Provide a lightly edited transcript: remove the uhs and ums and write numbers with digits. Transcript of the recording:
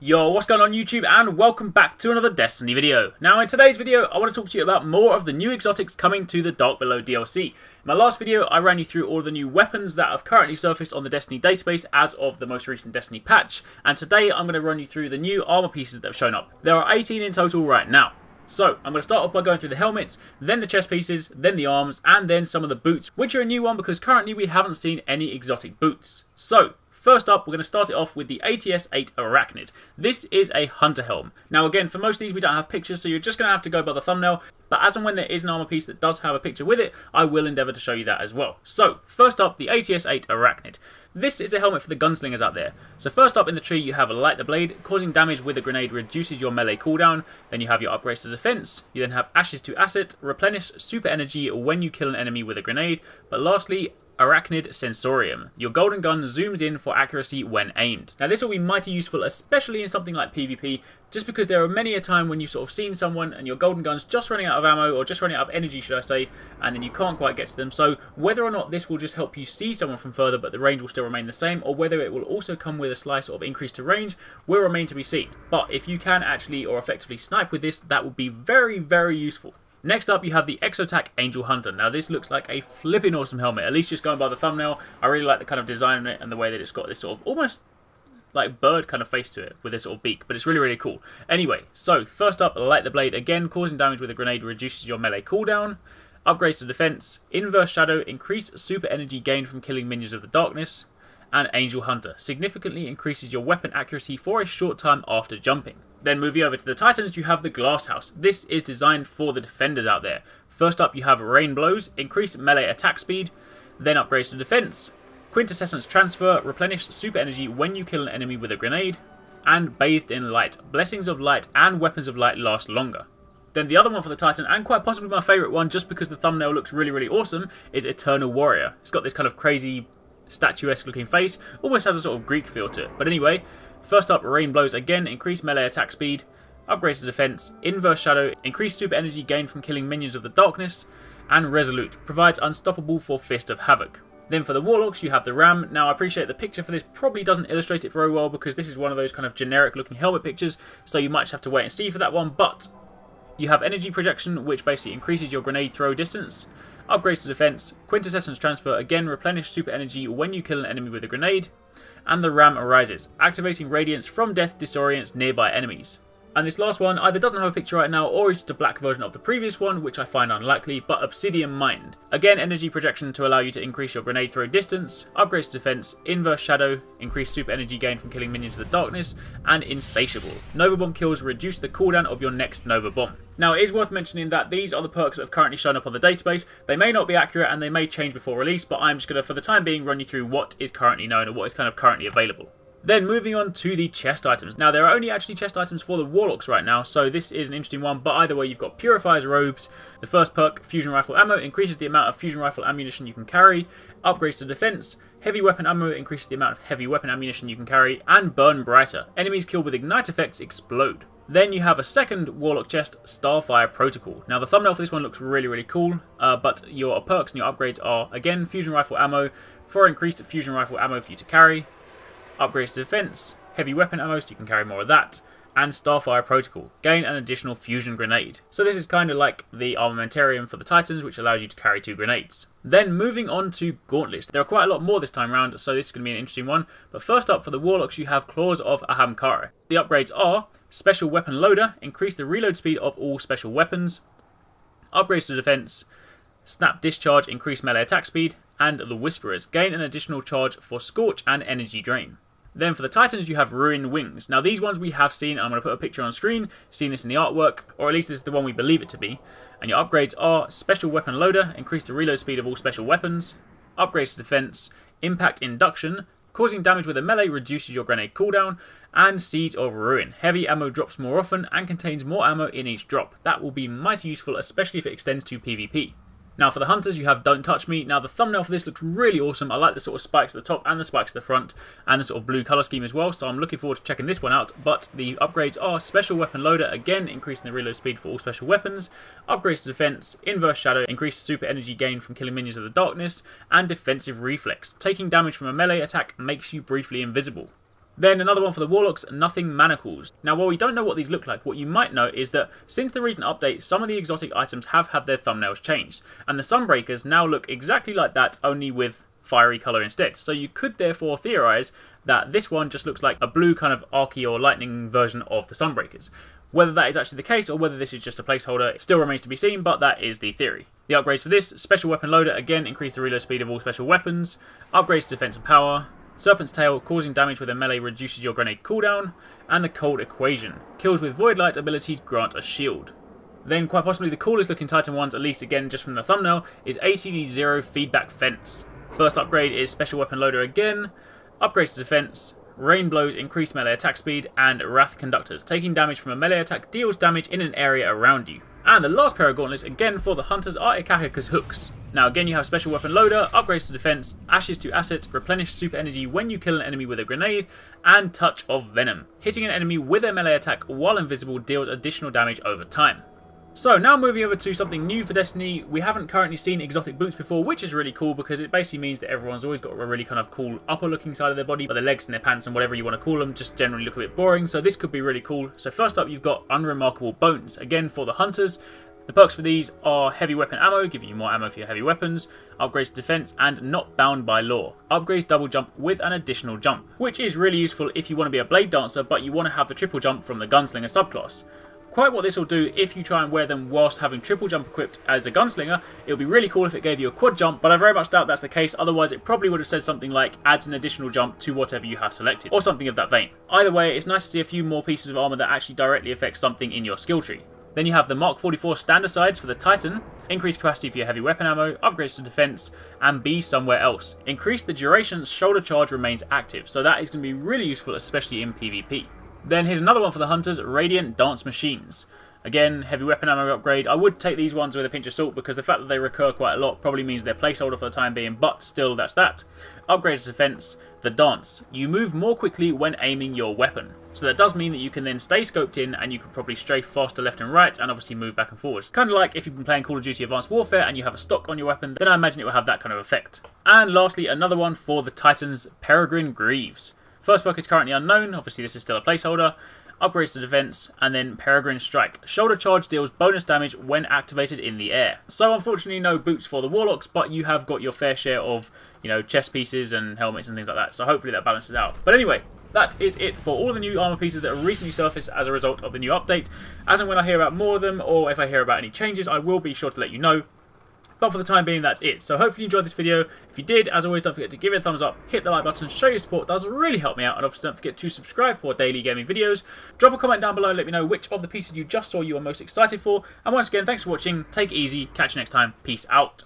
Yo, what's going on YouTube, and welcome back to another Destiny video. Now in today's video, I want to talk to you about more of the new exotics coming to the Dark Below DLC. In my last video, I ran you through all the new weapons that have currently surfaced on the Destiny database as of the most recent Destiny patch, and today I'm going to run you through the new armor pieces that have shown up. There are 18 in total right now. So, I'm going to start off by going through the helmets, then the chest pieces, then the arms, and then some of the boots, which are a new one because currently we haven't seen any exotic boots. So, first up, we're going to start it off with the ATS-8 ARACHNID. This is a hunter helm. Now again, for most of these we don't have pictures, so you're just going to have to go by the thumbnail, but as and when there is an armor piece that does have a picture with it, I will endeavour to show you that as well. So, first up, the ATS-8 ARACHNID. This is a helmet for the gunslingers out there. So first up in the tree you have Light the Blade. Causing damage with a grenade reduces your melee cooldown. Then you have your upgrades to defense. You then have Ashes to Asset. Replenish super energy when you kill an enemy with a grenade. But lastly, ARACHNID Sensorium. Your golden gun zooms in for accuracy when aimed. Now this will be mighty useful, especially in something like PvP, just because there are many a time when you've sort of seen someone and your golden gun's just running out of ammo, or just running out of energy should I say, and then you can't quite get to them. So whether or not this will just help you see someone from further but the range will still remain the same, or whether it will also come with a slight sort of increase to range, will remain to be seen. But if you can actually or effectively snipe with this, that would be very, very useful. Next up, you have the Exotac Angel Hunter. Now, this looks like a flipping awesome helmet, at least just going by the thumbnail. I really like the kind of design on it and the way that it's got this sort of almost like bird kind of face to it with this sort of beak, but it's really, really cool. Anyway, so first up, Light the Blade. Again, causing damage with a grenade reduces your melee cooldown. Upgrades to defense. Inverse Shadow. Increase super energy gained from killing minions of the darkness. And Angel Hunter. Significantly increases your weapon accuracy for a short time after jumping. Then moving over to the Titans, you have the Glasshouse. This is designed for the defenders out there. First up, you have Rain Blows, increase melee attack speed, then upgrades to defense, Quintessence Transfer, replenish super energy when you kill an enemy with a grenade, and Bathed in Light. Blessings of Light and Weapons of Light last longer. Then the other one for the Titan, and quite possibly my favourite one, just because the thumbnail looks really, really awesome, is Eternal Warrior. It's got this kind of crazy statuesque looking face, almost has a sort of Greek feel to it. But anyway, first up, Rain Blows. Again, increase melee attack speed, upgrades to defense, Inverse Shadow, increase super energy gained from killing minions of the darkness, and Resolute, provides unstoppable for Fist of Havoc. Then for the Warlocks, you have the Ram. Now I appreciate the picture for this probably doesn't illustrate it very well because this is one of those kind of generic looking helmet pictures, so you might just have to wait and see for that one, but you have Energy Projection, which basically increases your grenade throw distance. Upgrades to defense, Quintessence Transfer, again replenish super energy when you kill an enemy with a grenade, and the Ram Arises, activating radiance from death disorients nearby enemies. And this last one either doesn't have a picture right now or is just a black version of the previous one, which I find unlikely, but Obsidian Mind. Again, energy projection to allow you to increase your grenade throw distance, upgrades to defense, Inverse Shadow, increase super energy gain from killing minions of the darkness, and Insatiable. Nova Bomb kills reduce the cooldown of your next Nova Bomb. Now, it is worth mentioning that these are the perks that have currently shown up on the database. They may not be accurate and they may change before release, but I'm just going to, for the time being, run you through what is currently known or what is kind of currently available. Then moving on to the chest items. Now there are only actually chest items for the Warlocks right now, so this is an interesting one, but either way you've got Purifier Robes. The first perk, Fusion Rifle Ammo, increases the amount of Fusion Rifle ammunition you can carry. Upgrades to defense. Heavy Weapon Ammo increases the amount of heavy weapon ammunition you can carry. And Burn Brighter. Enemies killed with Ignite effects explode. Then you have a second Warlock chest, Starfire Protocol. Now the thumbnail for this one looks really, really cool, but your perks and your upgrades are, again, Fusion Rifle Ammo for increased Fusion Rifle Ammo for you to carry. Upgrades to defense, heavy weapon ammo so you can carry more of that, and Starfire Protocol. Gain an additional fusion grenade. So this is kind of like the Armamentarium for the Titans, which allows you to carry 2 grenades. Then moving on to Gauntlets. There are quite a lot more this time around, so this is going to be an interesting one. But first up for the Warlocks, you have Claws of Ahamkara. The upgrades are Special Weapon Loader, increase the reload speed of all special weapons. Upgrades to defense, Snap Discharge, increase melee attack speed, and the Whisperers. Gain an additional charge for Scorch and Energy Drain. Then for the Titans, you have Ruined Wings. Now these ones we have seen, and I'm going to put a picture on screen, seen this in the artwork, or at least this is the one we believe it to be. And your upgrades are Special Weapon Loader, increase the reload speed of all special weapons. Upgrades to defense, Impact Induction, causing damage with a melee reduces your grenade cooldown. And Seeds of Ruin. Heavy ammo drops more often and contains more ammo in each drop. That will be mighty useful, especially if it extends to PvP. Now for the Hunters, you have Don't Touch Me. Now the thumbnail for this looks really awesome. I like the sort of spikes at the top and the spikes at the front and the sort of blue colour scheme as well, so I'm looking forward to checking this one out. But the upgrades are Special Weapon Loader, again increasing the reload speed for all special weapons, upgrades to defense, Inverse Shadow, increased super energy gain from killing minions of the darkness, and Defensive Reflex. Taking damage from a melee attack makes you briefly invisible. Then another one for the Warlocks, Nothing Manacles. Now while we don't know what these look like, what you might know is that since the recent update, some of the exotic items have had their thumbnails changed, and the Sunbreakers now look exactly like that, only with fiery colour instead. So you could therefore theorise that this one just looks like a blue kind of archy or lightning version of the Sunbreakers. Whether that is actually the case or whether this is just a placeholder, it still remains to be seen, but that is the theory. The upgrades for this: Special Weapon Loader, again increase the reload speed of all special weapons, upgrades to defense and power, Serpent's Tail, causing damage with a melee reduces your grenade cooldown, and the Cold Equation, kills with Void Light abilities grant a shield. Then quite possibly the coolest looking Titan ones, at least again just from the thumbnail, is ACD0 Feedback Fence. First upgrade is Special Weapon Loader again, upgrades to defense, Rain Blows increase melee attack speed, and Wrath Conductors, taking damage from a melee attack deals damage in an area around you. And the last pair of gauntlets, again for the Hunters, are Arekkz hooks. Now again you have Special Weapon Loader, upgrades to defense, Ashes to Asset, replenish super energy when you kill an enemy with a grenade, and Touch of Venom. Hitting an enemy with a melee attack while invisible deals additional damage over time. So now moving over to something new for Destiny, we haven't currently seen exotic boots before, which is really cool because it basically means that everyone's always got a really kind of cool upper looking side of their body, but their legs and their pants and whatever you want to call them just generally look a bit boring, so this could be really cool. So first up you've got Unremarkable Bones, again for the Hunters. The perks for these are heavy weapon ammo, giving you more ammo for your heavy weapons, upgrades to defense, and not bound by law. Upgrades double jump with an additional jump, which is really useful if you want to be a blade dancer but you want to have the triple jump from the gunslinger subclass. Quite what this will do if you try and wear them whilst having triple jump equipped as a gunslinger. It would be really cool if it gave you a quad jump, but I very much doubt that's the case, otherwise it probably would have said something like adds an additional jump to whatever you have selected, or something of that vein. Either way, it's nice to see a few more pieces of armour that actually directly affect something in your skill tree. Then you have the Mark 44 standard sides for the Titan, increased capacity for your heavy weapon ammo, upgrades to defense, and be somewhere else. Increase the duration shoulder charge remains active, so that is going to be really useful, especially in PvP. Then here's another one for the Hunters, Radiant Dance Machines. Again, heavy weapon ammo upgrade. I would take these ones with a pinch of salt because the fact that they recur quite a lot probably means they're placeholder for the time being, but still that's that. Upgrades to defense, the Dance. You move more quickly when aiming your weapon. So that does mean that you can then stay scoped in and you can probably strafe faster left and right and obviously move back and forwards. Kind of like if you've been playing Call of Duty Advanced Warfare and you have a stock on your weapon, then I imagine it will have that kind of effect. And lastly, another one for the Titans, Peregrine Greaves. First perk is currently unknown, obviously this is still a placeholder. Upgrades to defense, and then Peregrine Strike. Shoulder charge deals bonus damage when activated in the air. So unfortunately no boots for the Warlocks, but you have got your fair share of, chest pieces and helmets and things like that. So hopefully that balances out. But anyway, that is it for all the new armor pieces that have recently surfaced as a result of the new update. As and when I hear about more of them, or if I hear about any changes, I will be sure to let you know. But for the time being, that's it. So hopefully you enjoyed this video. If you did, as always, don't forget to give it a thumbs up, hit the like button, show your support. It does really help me out. And obviously don't forget to subscribe for daily gaming videos. Drop a comment down below and let me know which of the pieces you just saw you are most excited for. And once again, thanks for watching. Take it easy. Catch you next time. Peace out.